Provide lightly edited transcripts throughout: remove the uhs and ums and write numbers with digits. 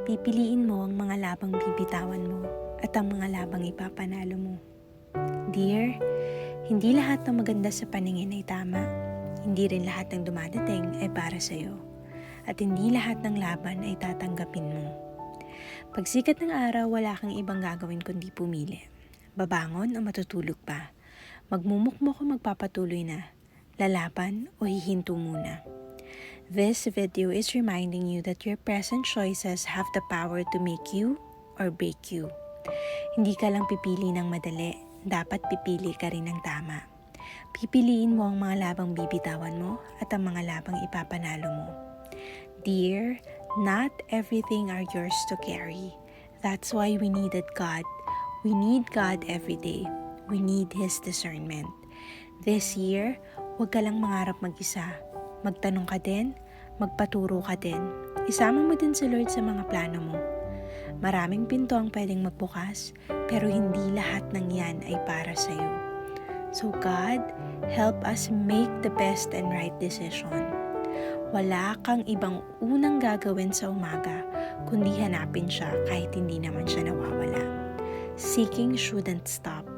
Pipiliin mo ang mga labang bibitawan mo at ang mga labang ipapanalo mo. Dear, hindi lahat ng maganda sa paningin ay tama. Hindi rin lahat ng dumadating ay para sa'yo. At hindi lahat ng laban ay tatanggapin mo. Pagsikat ng araw, wala kang ibang gagawin kundi pumili. Babangon o matutulog pa. Magmumukmok o magpapatuloy na. Lalaban o hihinto muna. This video is reminding you that your present choices have the power to make you or break you. Hindi ka lang pipili ng madali, dapat pipili ka rin ng tama. Pipiliin mo ang mga labang bibitawan mo at ang mga labang ipapanalo mo. Dear, not everything are yours to carry. That's why we needed God. We need God every day. We need His discernment. This year, huwag ka lang mangarap mag-isa. Magtanong ka din, magpaturo ka din. Isama mo din si Lord sa mga plano mo. Maraming pinto ang pwedeng magbukas, pero hindi lahat ng yan ay para sa iyo. So God, help us make the best and right decision. Wala kang ibang unang gagawin sa umaga, kundi hanapin siya kahit hindi naman siya nawawala. Seeking shouldn't stop.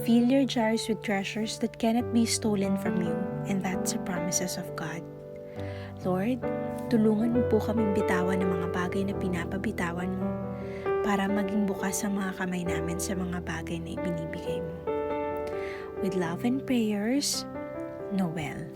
Fill your jars with treasures that cannot be stolen from you, and that's the promises of God. Lord, tulungan mo po kaming bitawan ng mga bagay na pinapabitawan mo para maging bukas ang mga kamay namin sa mga bagay na ibinibigay mo. With love and prayers, Noel.